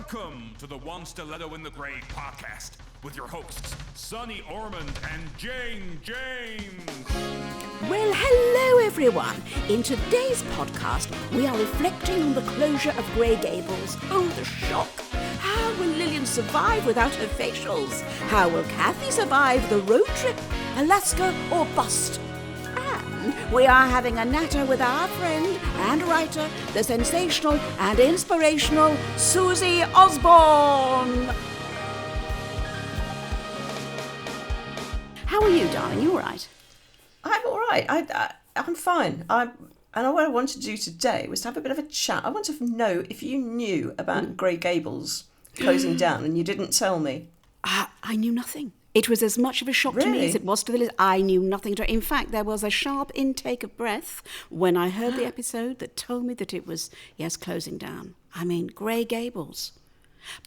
Welcome to the One Stiletto in the Grave podcast with your hosts, Sonny Ormond and Jane James. Well, hello everyone. In today's podcast, we are reflecting on the closure of Grey Gables. Oh, the shock. How will Lillian survive without her facials? How will Kathy survive the road trip? Alaska or bust? And we are having a natter with our friend and writer, the sensational and inspirational Susi Osborne. How are you, darling? You all right? I'm all right. I'm fine. And what I wanted to do today was to have a bit of a chat. I want to know if you knew about Grey Gables closing down and you didn't tell me. I knew nothing. It was as much of a shock to me as it was to the list. I knew nothing. In fact, there was a sharp intake of breath when I heard the episode that told me that it was, yes, closing down. I mean, Grey Gables.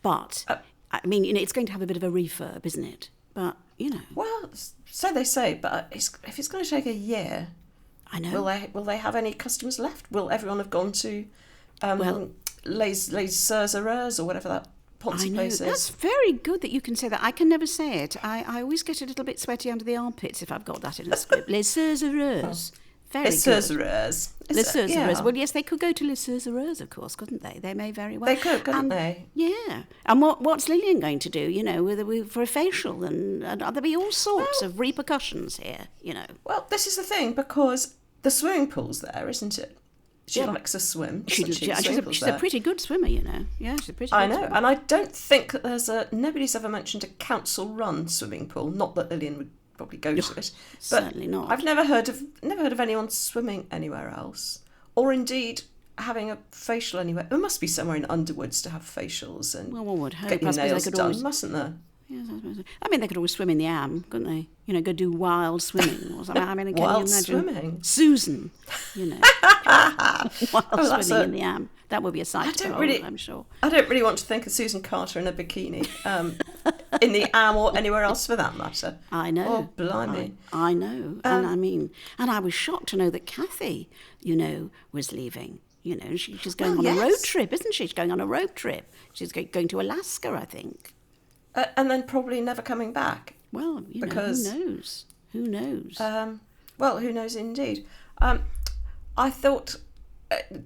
But, I mean, it's going to have a bit of a refurb, isn't it? But, Well, so they say, but if it's going to take a year, I know. Will they have any customers left? Will everyone have gone to Les Surzereurs or whatever that Ponzi place is? That's very good that you can say that. I can never say it. I always get a little bit sweaty under the armpits if I've got that in a script. Les Surzereurs. Very Les good. Surzereurs. Les Surzereurs. Yeah. Well, yes, they could go to Les Surzereurs, of course, couldn't they? They may very well. They could, couldn't they? Yeah. And what's Lillian going to do, for a facial? And there'll be all sorts of repercussions here, Well, this is the thing, because the swimming pool's there, isn't it? She likes to swim. She's a pretty good swimmer, Yeah, she's a pretty good I know, swimmer. and I don't think that nobody's ever mentioned a council-run swimming pool. Not that Lillian would probably go to it, but certainly not. I've never heard of anyone swimming anywhere else, or indeed having a facial anywhere. There must be somewhere in Underwoods to have facials and one would hope. get your nails done, mustn't there? Yes, I mean, they could always swim in the Am, couldn't they? Go do wild swimming or something. I mean, can Wild you imagine swimming? Susan, wild swimming in the Am. That would be a sight to behold, I'm sure. I don't really want to think of Susan Carter in a bikini in the Am or anywhere else for that matter. I know. Oh, blimey. I know. And I was shocked to know that Kathy, was leaving. She's going on a road trip, isn't she? She's going on a road trip. She's going to Alaska, I think. And then probably never coming back. Well, because, who knows? Who knows? Well, who knows indeed. I thought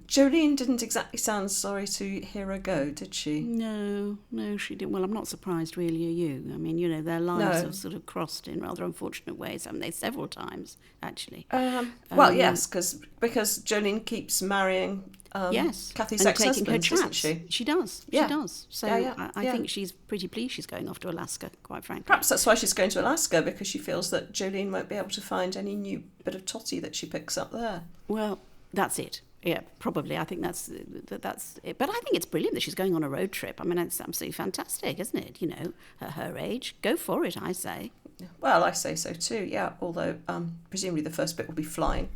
Jolene didn't exactly sound sorry to hear her go, did she? No, she didn't. Well, I'm not surprised, really, are you? I mean, their lives have sort of crossed in rather unfortunate ways, haven't they? Several times, actually. Well, yes, because Jolene keeps marrying Kathy's ex-husband, doesn't she? She does. Yeah. She does. So I think she's pretty pleased she's going off to Alaska, quite frankly. Perhaps that's why she's going to Alaska, because she feels that Jolene won't be able to find any new bit of totty that she picks up there. Well, that's it. Yeah, probably. I think that's it. But I think it's brilliant that she's going on a road trip. I mean, it's absolutely fantastic, isn't it? At her age. Go for it, I say. Well, I say so too, yeah. Although, presumably the first bit will be flying.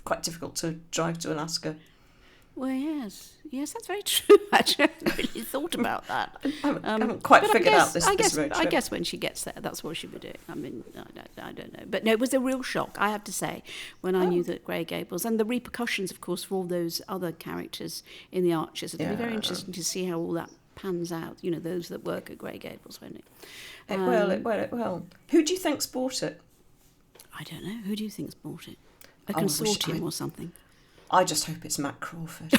Quite difficult to drive to Alaska. Well, yes, that's very true. Actually, I haven't really thought about that. I haven't quite figured out this road trip. I guess when she gets there, that's what she'll be doing. I mean, I don't know. But no, it was a real shock, I have to say, when I knew that Grey Gables, and the repercussions, of course, for all those other characters in the Archers. It'll be very interesting to see how all that pans out, those that work at Grey Gables, won't it? It will. Who do you think's bought it? I don't know. Who do you think's bought it? A consortium or something? I just hope it's Matt Crawford.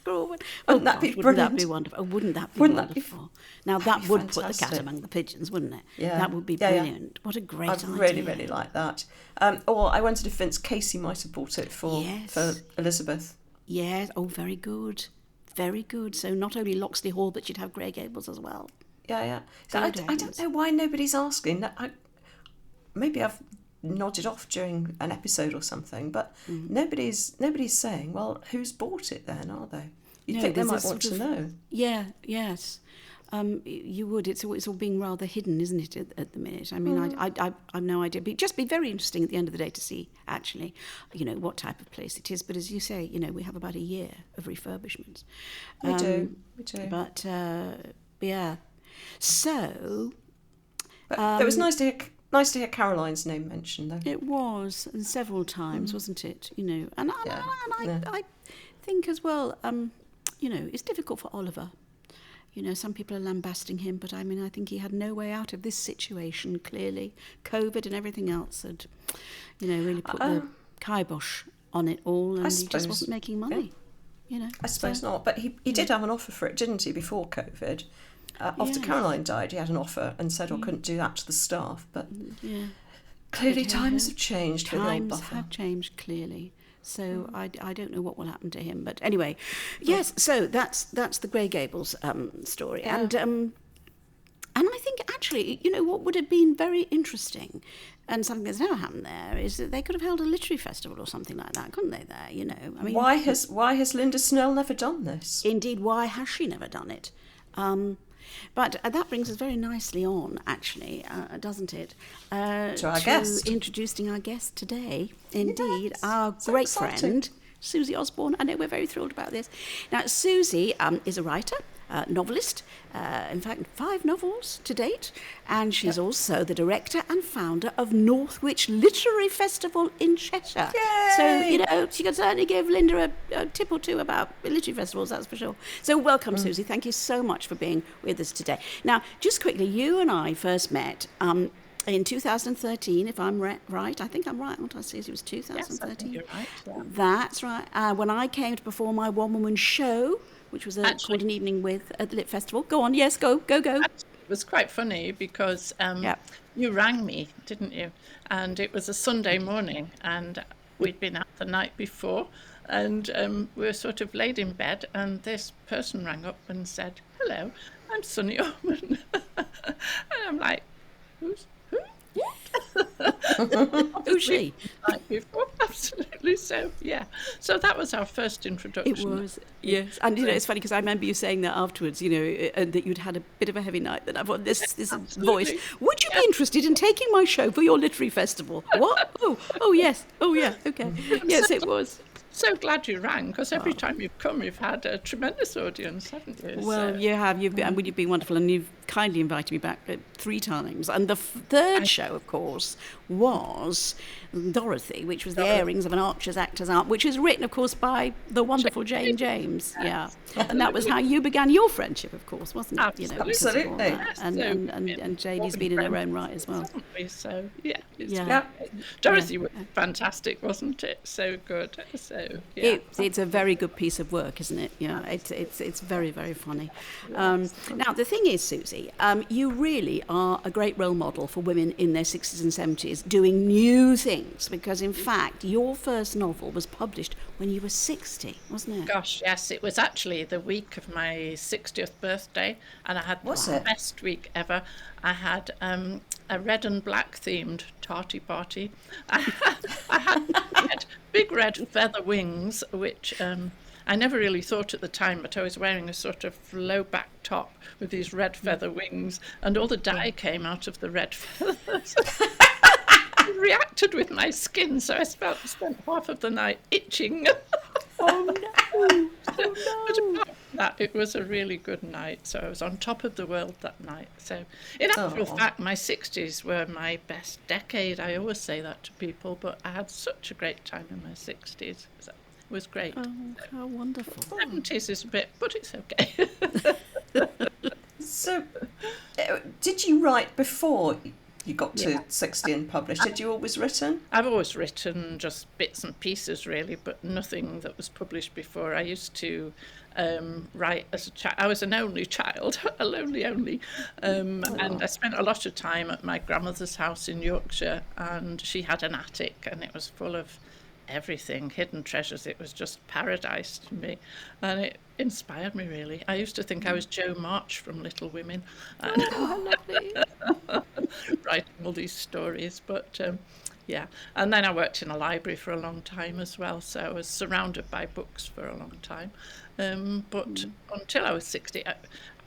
Wouldn't that be brilliant? Wouldn't that be wonderful? Wouldn't that be wonderful? Now that would put the cat among the pigeons, wouldn't it? Yeah. That would be brilliant. What a great idea. I really, really like that. Or I wondered if Vince Casey might have bought it for Elizabeth. Yes. Oh, very good. Very good. So not only Loxley Hall, but you'd have Grey Gables as well. Yeah. So I don't know why nobody's asking. Maybe I've nodded off during an episode or something, but nobody's saying, well, who's bought it then, are they? You'd think they might want to know. Yeah, yes. You would. It's all being rather hidden, isn't it, at the minute? I mean, I have no idea. It'd just be very interesting at the end of the day to see, actually, what type of place it is. But as you say, we have about a year of refurbishments. We do. But, yeah. So... But it was nice to hear Caroline's name mentioned, though. It was, and several times, wasn't it? And I think as well, it's difficult for Oliver. Some people are lambasting him, but I think he had no way out of this situation, clearly. COVID and everything else had, really put the kibosh on it all, and he just wasn't making money. I suppose not, but he did have an offer for it, didn't he, before COVID? After Caroline died, he had an offer and said, couldn't do that to the staff, but clearly times have changed. Times have changed, clearly. So I don't know what will happen to him, but anyway, yes. So that's the Grey Gables story, and I think actually, what would have been very interesting, and something that's never happened there, is that they could have held a literary festival or something like that, couldn't they? There, why has Linda Snell never done this? Indeed, why has she never done it? But that brings us very nicely on, actually, doesn't it? To our guest. Introducing our guest today. Indeed, our great friend, Susi Osborne. I know we're very thrilled about this. Now, Susi is a writer, novelist, in fact, 5 novels to date, and she's also the director and founder of Northwich Literary Festival in Cheshire. Yay! So, she could certainly give Linda a tip or two about literary festivals, that's for sure. So welcome, Susi. Thank you so much for being with us today. Now, just quickly, you and I first met in 2013, if I'm right. I think I'm right, aren't I, Susi? It was 2013. Yes, I think you're right. Yeah. That's right. When I came to perform my one-woman show, which was called An Evening with at the Lit Festival. Go on, yes, go. It was quite funny because you rang me, didn't you? And it was a Sunday morning, and we'd been out the night before, and we were sort of laid in bed, and this person rang up and said, "Hello, I'm Susi Osborne." And I'm like, who? Who's she? Night before, absolutely. So so that was our first introduction. It was, yes. And it's funny because I remember you saying that afterwards, that you'd had a bit of a heavy night. That I thought this voice. Would you be interested in taking my show for your literary festival? What? Oh yes. Oh yeah. Okay. Yes, it was. So glad you rang, because every time you've come, you've had a tremendous audience, haven't you? Well, you have. You've been wonderful, and you've kindly invited me back 3 times. And the third show, of course, was Dorothy, which was the airings of an Archer's Actor's Art, which is written, of course, by the wonderful Jane James. Yeah, and that was how you began your friendship, of course, wasn't it? Absolutely. And Janie's been in her own right as well. So Dorothy was fantastic, wasn't it? So good. So it's a very good piece of work, isn't it? Yeah, it's very, very funny. Now the thing is, Susi, you really are a great role model for women in their 60s and 70s doing new things, because in fact your first novel was published when you were 60, wasn't it? Gosh, yes, it was actually the week of my 60th birthday, and I had the best week ever. I had a red and black themed tarty party. I had big red feather wings, which I never really thought at the time, but I was wearing a sort of low back top with these red feather wings, and all the dye came out of the red feathers. It reacted with my skin, so I spent half of the night itching. Oh no! But apart from that, it was a really good night. So I was on top of the world that night. So in actual fact, my 60s were my best decade. I always say that to people, but I had such a great time in my 60s. So it was great. Oh, how wonderful. 70s is a bit, but it's okay. So, did you write before you got to 60 and published? Had you always written? I've always written just bits and pieces, really, but nothing that was published before. I used to write as a child. I was an only child, a lonely only, and I spent a lot of time at my grandmother's house in Yorkshire, and she had an attic, and it was full of everything, hidden treasures. It was just paradise to me, and it inspired me, really. I used to think I was Jo March from Little Women, and writing all these stories, but and then I worked in a library for a long time as well, so I was surrounded by books for a long time, but until I was 60,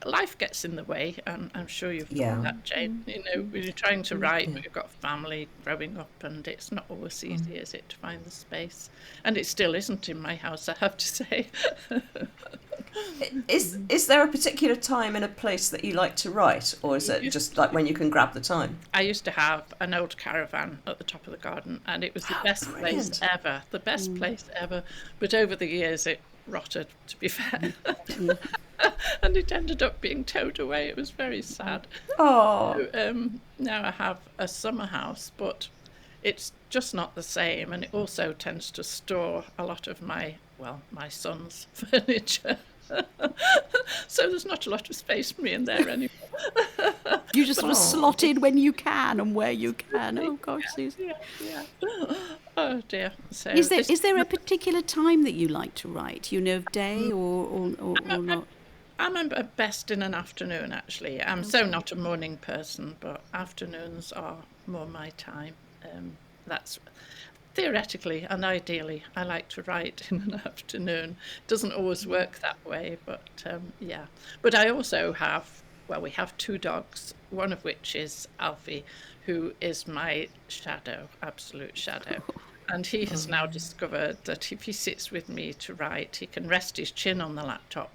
life gets in the way, and I'm sure you've got that, Jane. When you're trying to write, but you've got a family growing up, and it's not always easy, is it, to find the space? And it still isn't in my house, I have to say. Is there a particular time and a place that you like to write, or is it just like when you can grab the time? I used to have an old caravan at the top of the garden, and it was the best place ever, but over the years it rotted, to be fair. And it ended up being towed away. It was very sad. Oh. So, now I have a summer house, but it's just not the same, and it also tends to store a lot of my son's furniture. So there's not a lot of space for me in there anymore. You just sort of slot in when you can and where you can. Oh gosh, Susie. Yeah. Oh dear. So is there a particular time that you like to write? You know, day or not? I'm best in an afternoon, actually. I'm so not a morning person, but afternoons are more my time. That's theoretically and ideally, I like to write in an afternoon. It doesn't always work that way, but yeah. But I also have, we have 2 dogs, one of which is Alfie, who is my shadow, absolute shadow. And he has now discovered that if he sits with me to write, he can rest his chin on the laptop.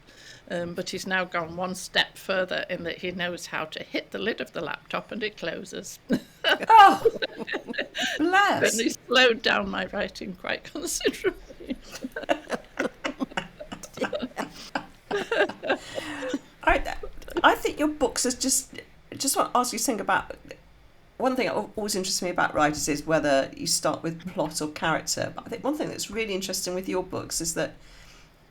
But he's now gone one step further in that he knows how to hit the lid of the laptop and it closes. Oh, bless. And he's slowed down my writing quite considerably. I think your books is just want to ask you something about. One thing that always interests me about writers is whether you start with plot or character. But I think one thing that's really interesting with your books is that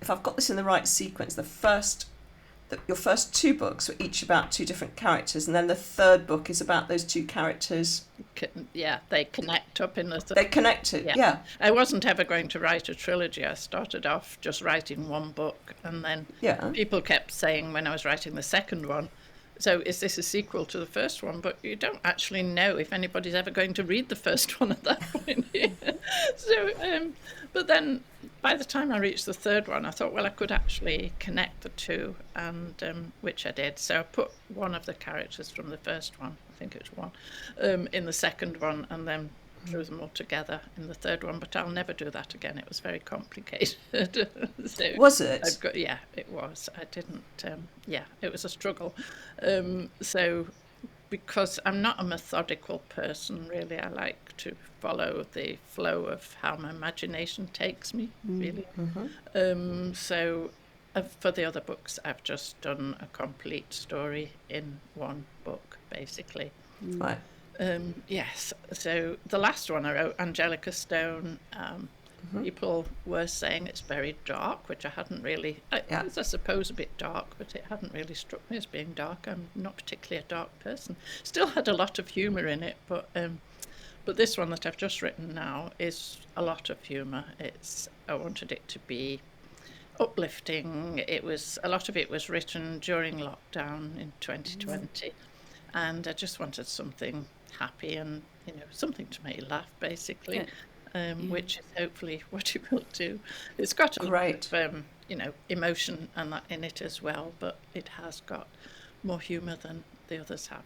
if I've got this in the right sequence, your first 2 books were each about 2 different characters, and then the third book is about those 2 characters. Yeah, they connect up in the third. They connected, yeah. I wasn't ever going to write a trilogy. I started off just writing one book, and then people kept saying when I was writing the second one, so is this a sequel to the first one? But you don't actually know if anybody's ever going to read the first one at that point. So, but then by the time I reached the third one, I thought, I could actually connect the 2, and which I did. So I put one of the characters from the first one, I think it was one, in the second one, and then drew them all together in the third one. But I'll never do that again. It was very complicated. So was it? Yeah, it was. I didn't. It was a struggle. So because I'm not a methodical person, really, I like to follow the flow of how my imagination takes me, really. So for the other books, I've just done a complete story in one book, basically. Right. Yes. So the last one I wrote, Angelica Stone, people were saying it's very dark, which I hadn't really. It was, I suppose, a bit dark, but it hadn't really struck me as being dark. I'm not particularly a dark person. Still had a lot of humour in it, but this one that I've just written now is a lot of humour. I wanted it to be uplifting. A lot of it was written during lockdown in 2020, and I just wanted something happy and something to make you laugh, basically. Which is hopefully what it will do. It's got a lot of emotion and that in it as well, but it has got more humour than the others have.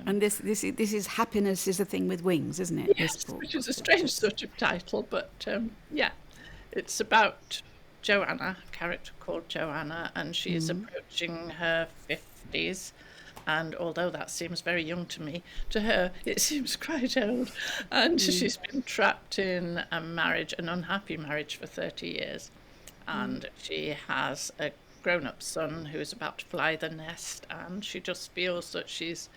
And this is Happiness is a Thing with Wings, isn't it? Yes, which is a strange sort of title, but it's about Joanna, a character called Joanna, and she is approaching her 50s. And although that seems very young to me, to her it seems quite old. And she's been trapped in an unhappy marriage for 30 years. And she has a grown-up son who's about to fly the nest, and she just feels that she's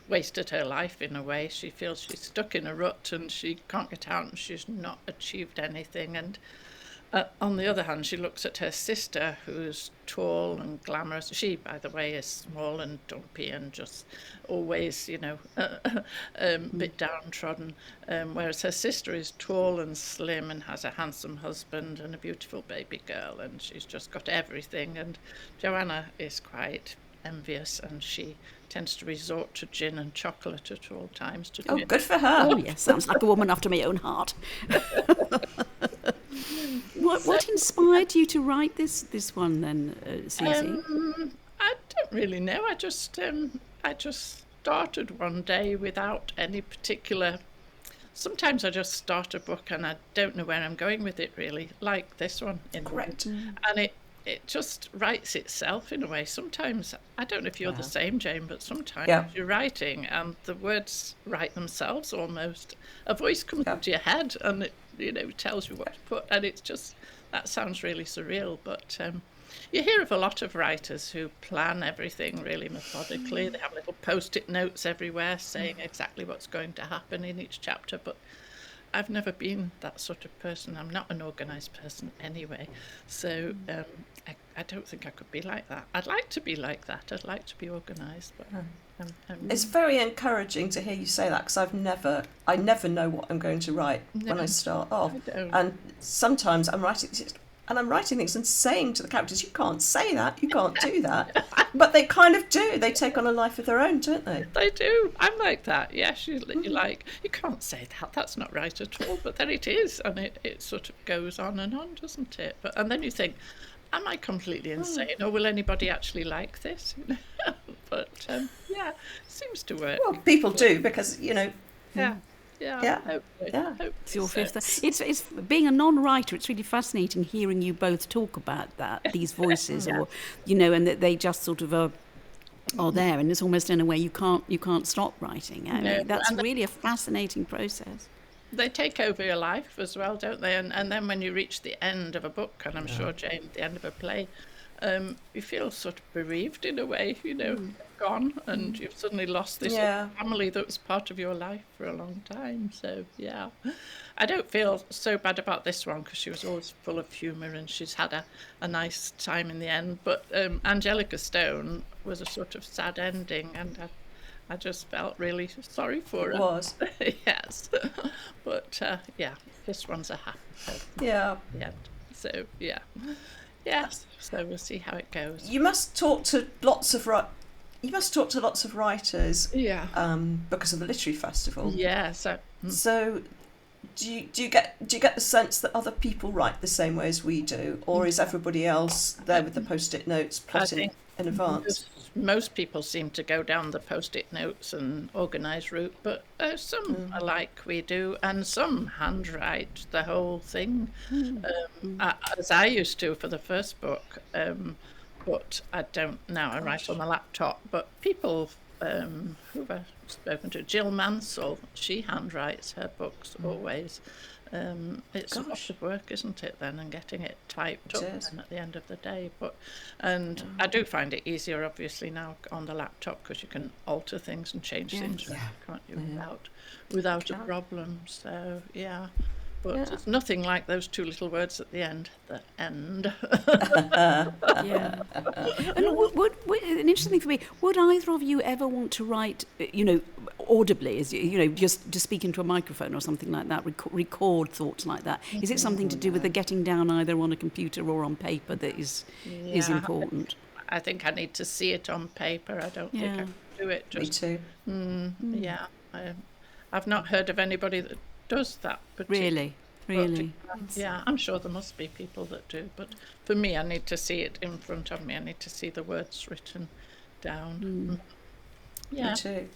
wasted her life in a way. She feels she's stuck in a rut and she can't get out and she's not achieved anything. And on the other hand, she looks at her sister, who's tall and glamorous. She, by the way, is small and dumpy and just always, a bit downtrodden. Whereas her sister is tall and slim and has a handsome husband and a beautiful baby girl, and she's just got everything. And Joanna is quite envious, and she tends to resort to gin and chocolate at all times. Good for her. Oh, yes, sounds like a woman after my own heart. What inspired you to write this one then, Susie? I don't really know. I just started one day without any particular. Sometimes I just start a book and I don't know where I'm going with it, really, like this one. Correct. And it just writes itself in a way. Sometimes, I don't know if you're the same, Jane, but sometimes you're writing and the words write themselves almost. A voice comes into your head and it tells you what to put, and it's just that sounds really surreal, but you hear of a lot of writers who plan everything really methodically. They have little post-it notes everywhere saying exactly what's going to happen in each chapter, but I've never been that sort of person. I'm not an organised person anyway, so I don't think I could be like that. I'd like to be like that. I'd like to be organised, but it's very encouraging to hear you say that, because I never know what I'm going to write when I start off, and sometimes I'm writing things and saying to the characters, you can't say that, you can't do that. But they kind of do. They take on a life of their own, don't they? They do. I'm like that. Yes, you can't say that. That's not right at all. But then it is, and it sort of goes on, doesn't it? And then you think, am I completely insane, or will anybody actually like this? But yeah, it seems to work. Well, people do, because Yeah. It's your fifth. It's being a non-writer. It's really fascinating hearing you both talk about these voices, or and that they just sort of are there, and it's almost in a way you can't stop writing. I mean, that's really a fascinating process. They take over your life as well, don't they? And then when you reach the end of a book, and I'm sure Jane, the end of a play, you feel sort of bereaved in a way, gone, and you've suddenly lost this family that was part of your life for a long time. So yeah, I don't feel so bad about this one, because she was always full of humour and she's had a nice time in the end. But Angelica Stone was a sort of sad ending, and I just felt really sorry for her. It was. Yes. But yeah, this one's a happy end. So yeah. Yes. So we'll see how it goes. You must talk to lots of writers. Yeah. Because of the literary festival. Yeah. So do you get the sense that other people write the same way as we do, or is everybody else there with the post-it notes plotting in advance? Most people seem to go down the post-it notes and organised route, but some are like we do, and some handwrite the whole thing, as I used to for the first book. But I don't now. I write on the laptop. But people who I've spoken to, Jill Mansell, she handwrites her books always. It's a lot of work, isn't it, then, and getting it typed up then at the end of the day. I do find it easier, obviously, now on the laptop, because you can alter things and change things, can't you, without a problem. So yeah. But it's nothing like those two little words at the end, the end. Yeah. And would an interesting thing for me, would either of you ever want to write, audibly, just speak into a microphone or something like that, record thoughts like that? Is it something to do with the getting down either on a computer or on paper that is important? I think I need to see it on paper. I don't think I can do it. Me too. Yeah. I've not heard of anybody that does that really. Yeah, I'm sure there must be people that do, but for me, I need to see it in front of me. I need to see the words written down. Yeah. Me too.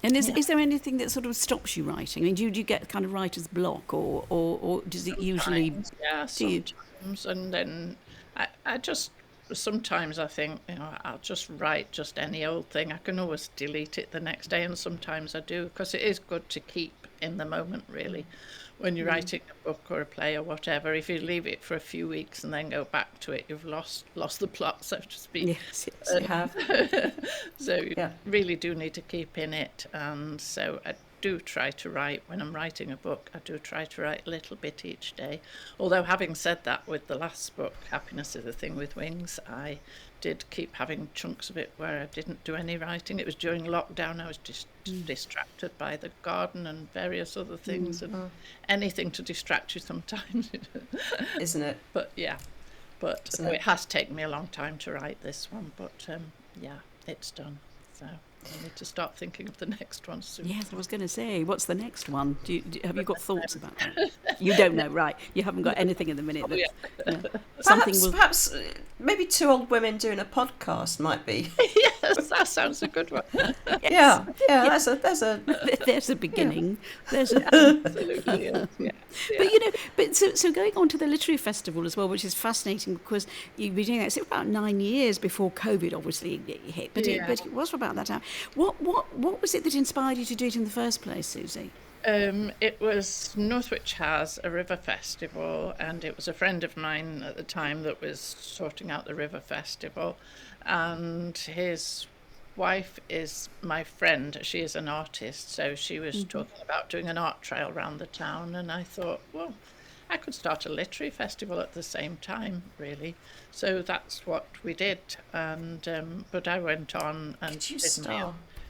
And is there anything that sort of stops you writing? I mean, do you get kind of writer's block, or does it usually? Yeah, sometimes, and then I just sometimes I think I'll just write just any old thing. I can always delete it the next day, and sometimes I do, because it is good to keep in the moment, really. When you're writing a book or a play or whatever, if you leave it for a few weeks and then go back to it, you've lost the plot, so to speak. Yes, you have. So you really do need to keep in it. And so I do try to write, when I'm writing a book, I do try to write a little bit each day. Although having said that, with the last book, Happiness is a Thing with Wings, I did keep having chunks of it where I didn't do any writing. It was during lockdown. I was just distracted by the garden and various other things, and anything to distract you sometimes. Isn't it? But yeah, so it has taken me a long time to write this one, but yeah, it's done. So I need to start thinking of the next one soon. Yes, I was going to say, what's the next one? Have you got thoughts about that? You don't know, right? You haven't got anything in the minute. Perhaps maybe two old women doing a podcast might be. That sounds a good one. Yeah, There's a beginning. Absolutely is. Yeah. But so going on to the literary festival as well, which is fascinating because you've been doing that. It's about 9 years before COVID obviously hit, but it was for about that time. What was it that inspired you to do it in the first place, Susie? It was Northwich has a river festival, and it was a friend of mine at the time that was sorting out the river festival, and his wife is my friend. She is an artist, so she was talking about doing an art trail around the town, and I thought, well, I could start a literary festival at the same time, really. So that's what we did, and but I went on and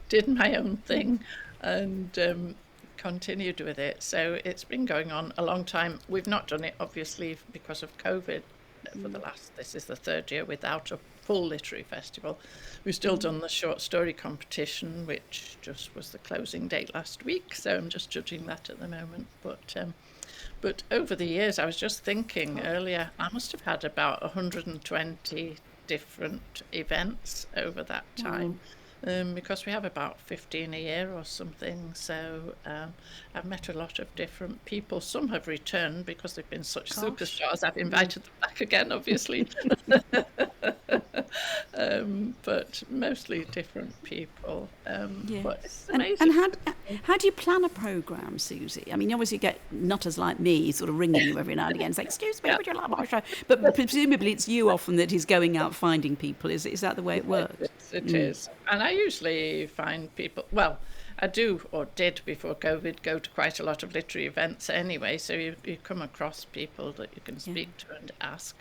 did my own thing, and continued with it. So it's been going on a long time. We've not done it obviously because of COVID for this is the third year without a full literary festival. We've still done the short story competition, which just was the closing date last week, so I'm just judging that at the moment. But over the years, I was just thinking earlier, I must have had about 120 different events over that time. Because we have about 15 a year or something, so I've met a lot of different people. Some have returned because they've been such superstars. I've invited them back again, obviously. But mostly different people. But it's amazing. And how do you plan a programme, Susie? I mean, obviously you get nutters like me sort of ringing you every now and again saying, excuse me, would you like my show? But presumably it's you often that is going out finding people. Is that the way it works? It is. And I usually find people, well, I do or did before COVID go to quite a lot of literary events anyway, so you come across people that you can speak to and ask.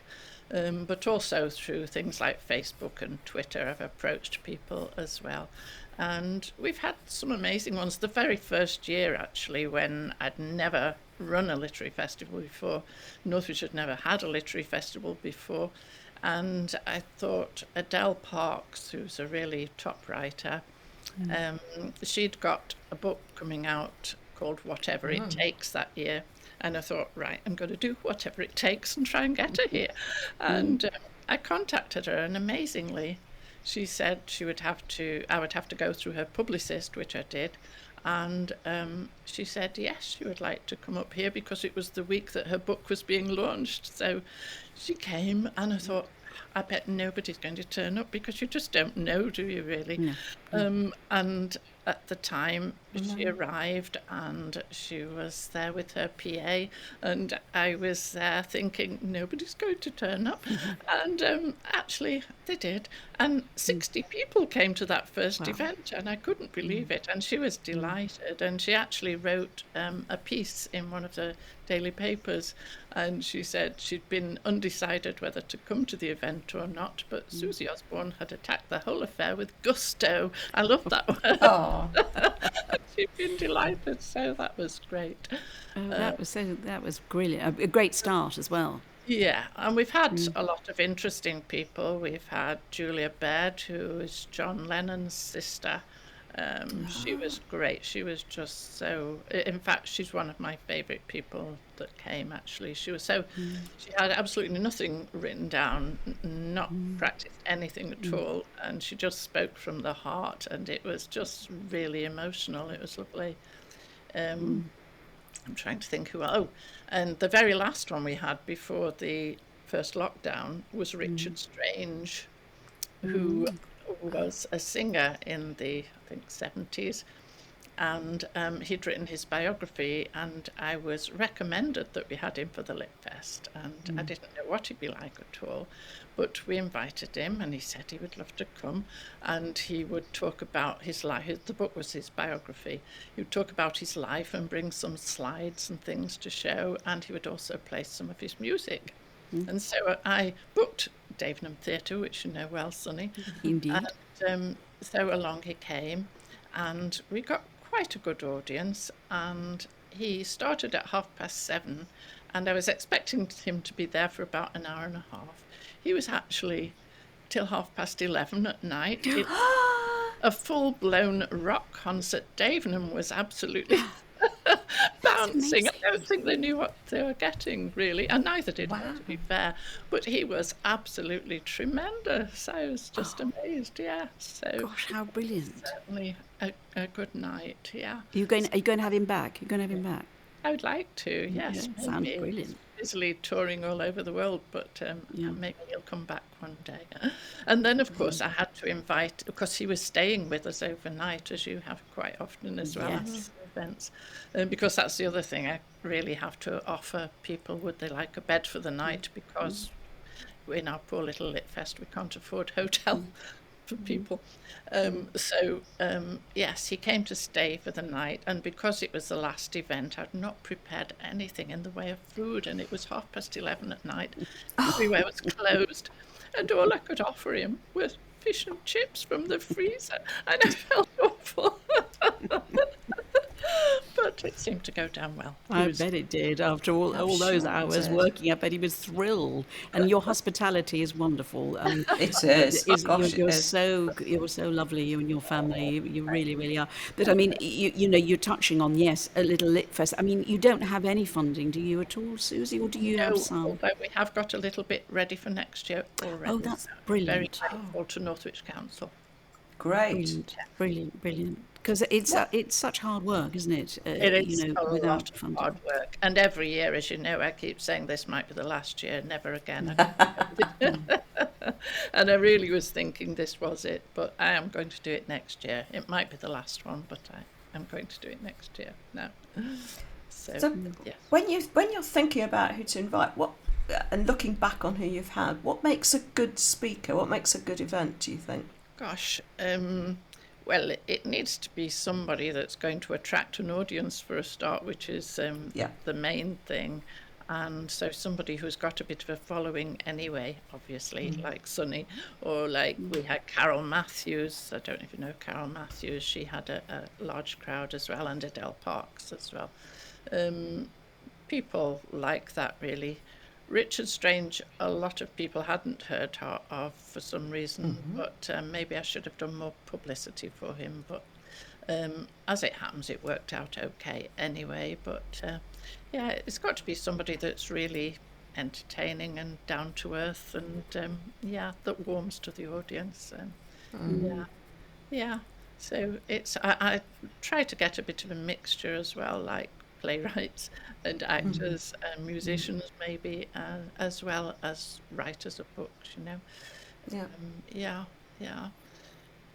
But also through things like Facebook and Twitter, I've approached people as well. And we've had some amazing ones. The very first year, actually, when I'd never run a literary festival before, Northwich had never had a literary festival before, and I thought Adele Parks, who's a really top writer, she'd got a book coming out called Whatever It Takes that year. And I thought, right, I'm going to do whatever it takes and try and get her here. And I contacted her, and amazingly, she said I would have to go through her publicist, which I did. And she said, yes, she would like to come up here because it was the week that her book was being launched. So she came, and I thought, I bet nobody's going to turn up because you just don't know, do you really? No. And at the time she arrived, and she was there with her PA, and I was there thinking nobody's going to turn up. And actually they did, and 60 people came to that first event, and I couldn't believe it. And she was delighted, and she actually wrote a piece in one of the daily papers, and she said she'd been undecided whether to come to the event or not, but Susi Osborne had attacked the whole affair with gusto. I love that one. She'd been delighted, so that was great. That was brilliant. A great start as well. Yeah, and we've had a lot of interesting people. We've had Julia Baird, who is John Lennon's sister. She was great. She was just so, in fact, she's one of my favourite people that came, actually. She was so, she had absolutely nothing written down, not practiced anything at all, and she just spoke from the heart, and it was just really emotional. It was lovely. I'm trying to think and the very last one we had before the first lockdown was Richard Strange, who was a singer in the, I think, 70s, and he'd written his biography, and I was recommended that we had him for the LitFest, and I didn't know what he'd be like at all, but we invited him, and he said he would love to come, and he would talk about his life. The book was his biography. He would talk about his life and bring some slides and things to show, and he would also play some of his music. And so I booked Davenham Theatre, which you know well, Sonny. Indeed. And so along he came, and we got quite a good audience, and he started at 7:30, and I was expecting him to be there for about an hour and a half. He was actually till 11:30 at night. A full-blown rock concert. Davenham was absolutely dancing. I don't think they knew what they were getting, really, and neither did I, to be fair. But he was absolutely tremendous. I was just amazed, yeah. So, gosh, how brilliant. Certainly a good night, yeah. Are you going to have him back? You're going to have him back? I would like to, yes. Yeah, sounds brilliant. Busily touring all over the world, but maybe he'll come back one day. And then, of course, I had to invite, because he was staying with us overnight, as you have quite often as well at events, because that's the other thing I really have to offer people. Would they like a bed for the night? Because in our poor little LitFest, we can't afford hotel for people. Yes, he came to stay for the night, and because it was the last event, I'd not prepared anything in the way of food, and it was 11:30 at night. Everywhere was closed, and all I could offer him was fish and chips from the freezer, and I felt awful. But it seemed to go down well. I bet it did. After all those hours working, I bet he was thrilled. And your hospitality is wonderful. It is. You're so lovely, you and your family. You really, really are. But I mean, you're touching on, yes, a little LitFest. I mean, you don't have any funding, do you at all, Susie, or do you have some? Although we have got a little bit ready for next year already. Oh, that's brilliant. Very grateful to Northwich Council. Great. Brilliant. Because it's such hard work, isn't it? It is a without lot of funding. hard work. And every year, as you know, I keep saying this might be the last year, never again. And I really was thinking this was it, but I am going to do it next year. It might be the last one, but I am going to do it next year now. So yes. When you're thinking about who to invite, and looking back on who you've had, what makes a good speaker? What makes a good event, do you think? Gosh, well, it needs to be somebody that's going to attract an audience for a start, which is the main thing. And so somebody who's got a bit of a following anyway, obviously, like Sunny, or like we had Carol Matthews. I don't know if you know Carol Matthews. She had a large crowd as well, and Adele Parks as well. People like that, really. Richard Strange, a lot of people hadn't heard of for some reason, but maybe I should have done more publicity for him. But as it happens, it worked out okay anyway. But it's got to be somebody that's really entertaining and down to earth, and that warms to the audience. So I try to get a bit of a mixture as well, like playwrights and actors and musicians maybe, as well as writers of books,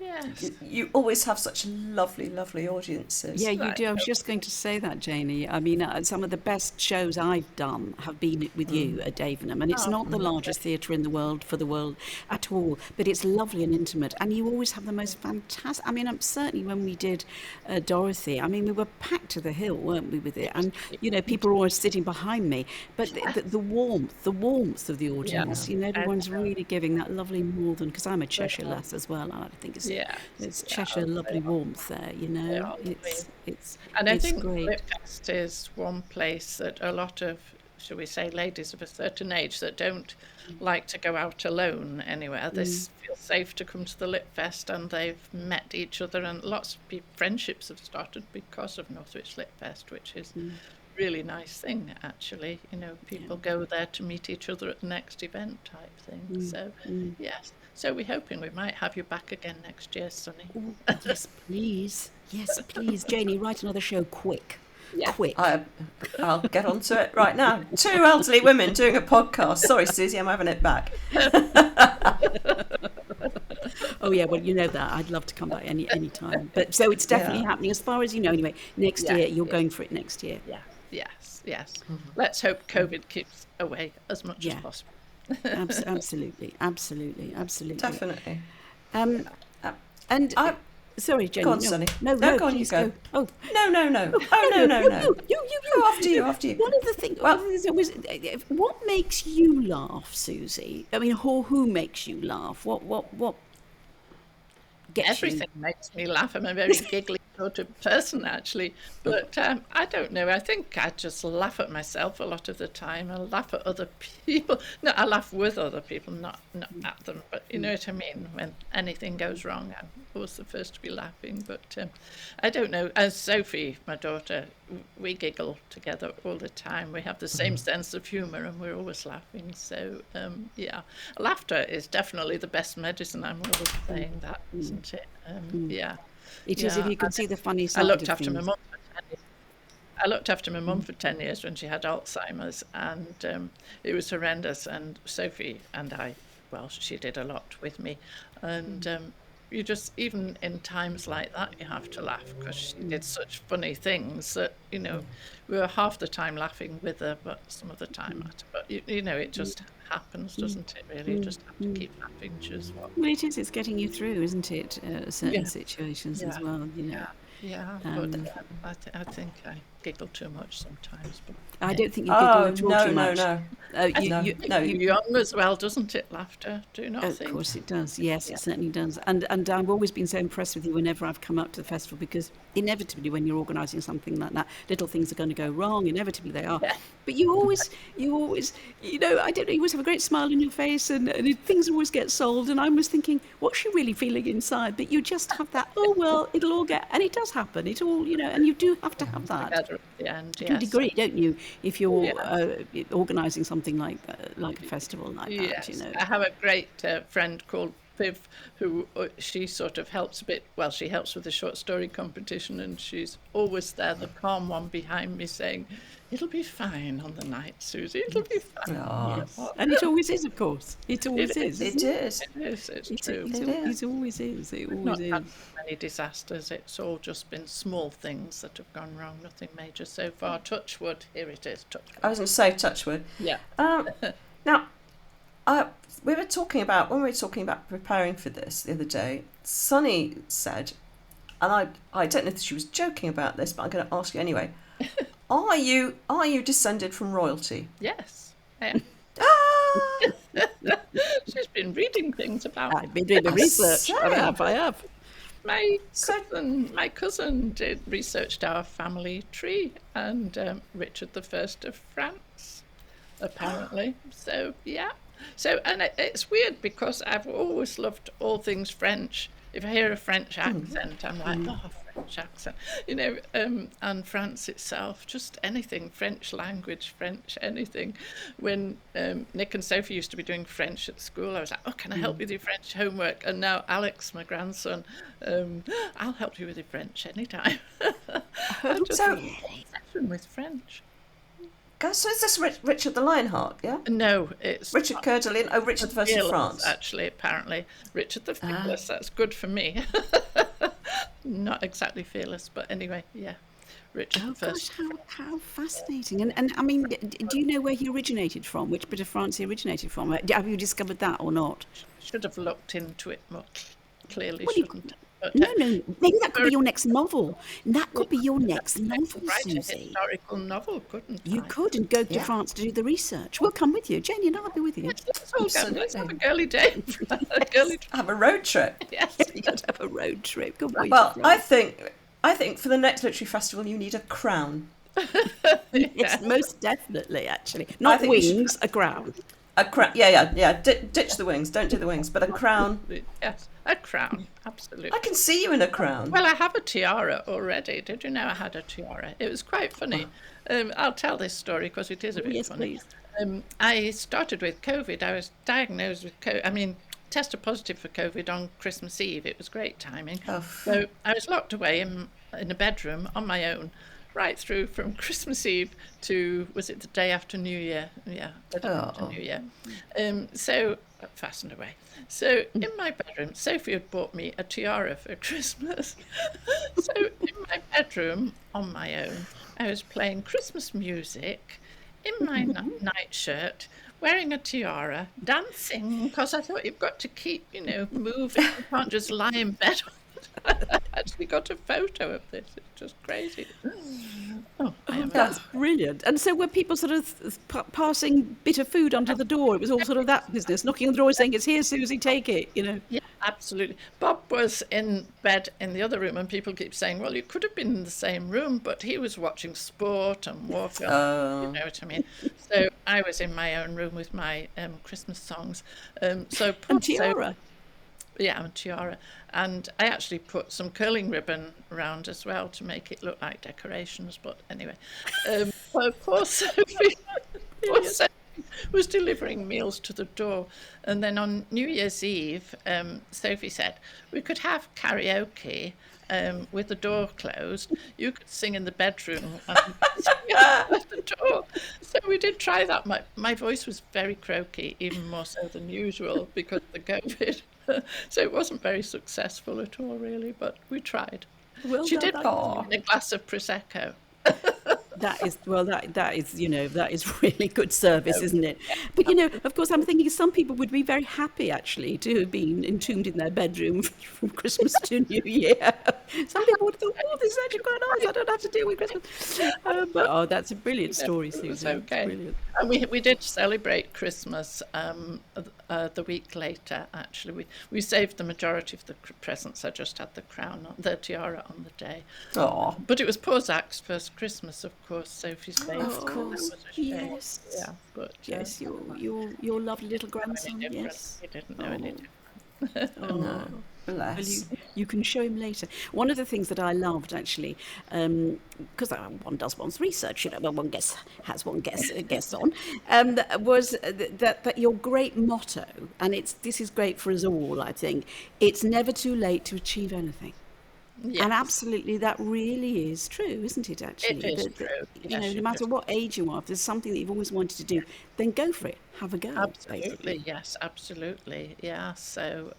Yes. You always have such lovely audiences. Yeah, you do. I was just going to say that, Janie. I mean, some of the best shows I've done have been with you at Davenham, and it's not the largest theatre in the world at all, but it's lovely and intimate, and you always have the most fantastic. I mean, certainly when we did Dorothy, I mean, we were packed to the hill, weren't we, with it? And people were always sitting behind me, but the warmth of the audience. Everyone's really giving that lovely northern. Because I'm a Cheshire lass as well, and I think it's Cheshire lovely warmth there, It's and I think great. LitFest is one place that a lot of, shall we say, ladies of a certain age that don't like to go out alone anywhere. They feel safe to come to the LitFest, and they've met each other, and lots of friendships have started because of Northwich LitFest, which is a really nice thing, actually. People go there to meet each other at the next event type thing. So, yes. So we're hoping we might have you back again next year, Sunny. Ooh, yes, please. Yes, please. Janie, write another show quick. Yeah. Quick. I'll get onto it right now. 2 elderly women doing a podcast. Sorry, Susie, I'm having it back. Oh, yeah, well, you know that. I'd love to come back any time. But so it's definitely happening. As far as you know, anyway, next year, you're going for it next year. Yeah. Yes. Let's hope COVID keeps away as much as possible. Absolutely. Definitely. Sorry, Jenny. Go on, Sunny. No, go on, you go. Oh. No. Oh, no. You. After you. One of the things, what makes you laugh, Susie? I mean, who makes you laugh? What gets Everything makes me laugh. I'm a very giggly sort of person, actually. But I don't know. I think I just laugh at myself a lot of the time. I laugh at other people. No, I laugh with other people, not at them. But you know what I mean? When anything goes wrong, I'm always the first to be laughing. But I don't know. As Sophie, my daughter, we giggle together all the time. We have the same sense of humour, and we're always laughing. So, yeah, laughter is definitely the best medicine. I'm always saying that, isn't it? Yeah. It is, if you can see the funny side I looked of after things. my mum for 10 years. I looked after my mum for 10 years when she had Alzheimer's, and it was horrendous. And Sophie and I, well, she did a lot with me. And you just, even in times like that, you have to laugh, because she did such funny things that, you know, we were half the time laughing with her, but some of the time at her. But, you know, it just happens, doesn't it, really? You just have to keep laughing, which is what... Well, it is. It's getting you through, isn't it? Certain situations as well, you know. Yeah, but I think I giggle too much sometimes. But I don't think you giggle at all too much. No. Young as well, doesn't it? Laughter, do you not think? Of course it does. Yes, it certainly does. And I've always been so impressed with you whenever I've come up to the festival, because inevitably when you're organising something like that, little things are going to go wrong. Inevitably they are. Yeah. But you always, you know, I don't know, you always have a great smile on your face, and things always get solved. And I was thinking, what's she really feeling inside? But you just have that, oh, well, it'll all get, and it does happen. It all, you know, and you do have to have that. Together at the end, to a degree, don't you? If you're organising something like a festival like that, you know. I have a great friend called Viv, who she sort of helps a bit. Well, she helps with the short story competition, and she's always there, the calm one behind me, saying, "It'll be fine on the night, Susie. It'll be fine." Yes. And it always is, of course. It always is. It is. It is. It's true. It always is. It always is. Not had many disasters. It's all just been small things that have gone wrong. Nothing major so far. Touch wood. Here it is. Touch wood. I was going to say touch wood. Yeah. Now, when we were talking about preparing for this the other day, Sunny said, and I don't know if she was joking about this, but I'm going to ask you anyway. Are you descended from royalty? Yes, I am. She's been reading things about I've been doing the research. I have. My cousin researched our family tree, and Richard I of France, apparently. So yeah. So, and it's weird, because I've always loved all things French. If I hear a French accent, I'm like, oh, French accent, you know, and France itself, just anything, French language, French anything. When Nick and Sophie used to be doing French at school, I was like, oh, can I help with your French homework? And now Alex, my grandson, I'll help you with your French anytime. I'm just obsession with French. So is this Richard the Lionheart, yeah? No, it's... Richard Coeur de Lion. Oh, Richard I of France. Actually, apparently. Richard the Fearless, that's good for me. Not exactly fearless, but anyway, yeah. Richard Oh, first. gosh, how fascinating. And I mean, do you know where he originated from? Which bit of France he originated from? Have you discovered that or not? Should have looked into it more clearly, Well, shouldn't I? But, No, maybe that could be your next novel. That could be your next novel, write a Susie. historical novel, couldn't You I? could, and go to France to do the research. We'll come with you. Jenny and I'll be with you. Let's all go. Let's have a girly day. Have a road trip. Yes. You could have a road trip. Good way Well, to I think for the next literary festival you need a crown. Yes, most definitely, actually. Not think we should- wings, a crown. A crown. Yeah. Ditch the wings. Don't do the wings. But a crown. Yes, a crown, absolutely. I can see you in a crown. Well, I have a tiara already. Did you know I had a tiara? It was quite funny. I'll tell this story because it is a bit Yes, funny. please. I started with COVID. I was diagnosed with COVID. Tested positive for COVID on Christmas Eve. It was great timing. Oh. So I was locked away in a bedroom on my own, right through from Christmas Eve to, was it the day after New Year? Yeah, the day after New Year. So fastened away. So in my bedroom, Sophie had bought me a tiara for Christmas. So in my bedroom, on my own, I was playing Christmas music in my nightshirt, wearing a tiara, dancing, because I thought you've got to keep, moving. You can't just lie in bed. I actually got a photo of this. It's just crazy. Oh, that's brilliant. And so were people sort of passing bit of food under the door? It was all sort of that business, knocking on the door saying, "It's here, Susie, take it," you know? Yeah, absolutely. Bob was in bed in the other room, and people keep saying, well, you could have been in the same room, but he was watching sport and walking, you know what I mean? So I was in my own room with my Christmas songs. So and tiara. Yeah, and tiara. And I actually put some curling ribbon around as well to make it look like decorations. But anyway, poor Sophie was delivering meals to the door. And then on New Year's Eve, Sophie said, we could have karaoke with the door closed. You could sing in the bedroom and sing at the door. So we did try that. My voice was very croaky, even more so than usual because of the COVID. So it wasn't very successful at all, really, but we tried. Well, she did a glass of Prosecco. That is that is really good service, isn't it? But of course, I'm thinking some people would be very happy actually to have been entombed in their bedroom from Christmas to New Year. Some people would have thought, "Oh, this is actually quite nice. I don't have to deal with Christmas." But that's a brilliant story, Susan. Okay. Brilliant. And we did celebrate Christmas the week later. Actually, we saved the majority of the presents. I just had the tiara on the day. Oh, but it was poor Zach's first Christmas, of course. Sophie's baby. Of course, yes. Yeah, but yes, your lovely little grandson. Yes, he didn't know any different. oh no. Bless. Well, you can show him later. One of the things that I loved, actually, because one does one's research, well, one has one guess on, was that your great motto, and this is great for us all, I think, it's never too late to achieve anything. Yes. And absolutely, that really is true, isn't it, actually? It is true. Yes, no matter what age you are, if there's something that you've always wanted to do, then go for it. Have a go. Absolutely, basically. yes, absolutely. Yeah, so,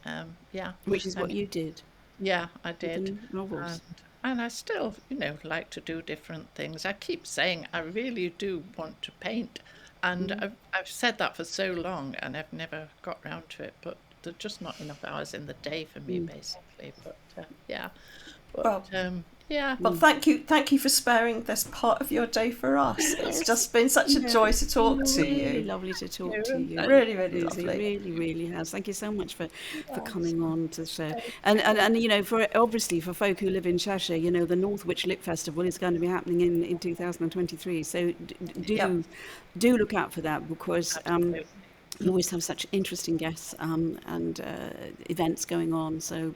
yeah. Which is what you did. Yeah, I did. With the novels. And I still, like to do different things. I keep saying I really do want to paint. And I've said that for so long, and I've never got round to it. But there's just not enough hours in the day for me, basically. But, yeah. But, yeah. Well, thank you for sparing this part of your day for us. It's just been such a joy to talk to you. Really lovely to talk to you. Really, really Susie, lovely. Really, really has. Thank you so much for coming on to the show. And for obviously for folk who live in Cheshire, the Northwich Lit Festival is going to be happening in 2023. So do look out for that because. You always have such interesting guests and events going on, so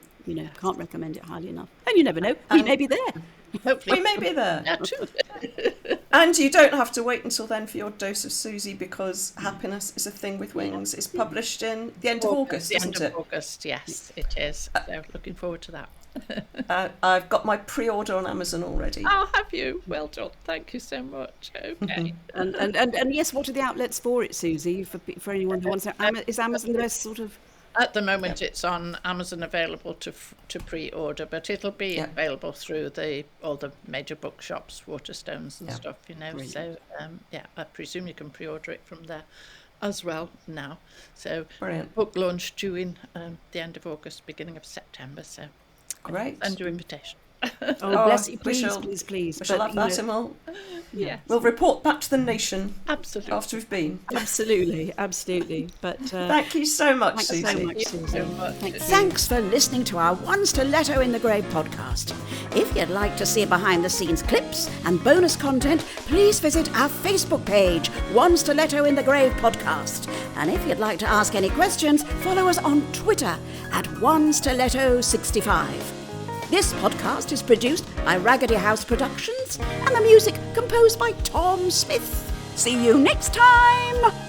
can't recommend it highly enough. And you never know, we may be there. Hopefully. We may be there. Yeah, true. And you don't have to wait until then for your dose of Susie, because Happiness is a Thing with Wings is published in the end of August, isn't it? The end of August, yes, it is. So looking forward to that. I've got my pre-order on Amazon already. Oh, have you? Well done. Thank you so much. Okay. and yes, what are the outlets for it, Susie? For anyone who wants to, is Amazon the best sort of? At the moment, it's on Amazon, available to pre-order, but it'll be available through all the major bookshops, Waterstones and stuff. Brilliant. So I presume you can pre-order it from there as well now. So brilliant. Book launch due in the end of August, beginning of September. So. Great. Send your invitation. Bless you, please. We shall have that, and we'll report back to the nation. Absolutely. After we've been. Absolutely. But thank you so much, Susie. Thanks for listening to our One Stiletto in the Grave podcast. If you'd like to see behind-the-scenes clips and bonus content, please visit our Facebook page, One Stiletto in the Grave podcast. And if you'd like to ask any questions, follow us on Twitter at OneStiletto65. This podcast is produced by Raggedy House Productions and the music composed by Tom Smith. See you next time!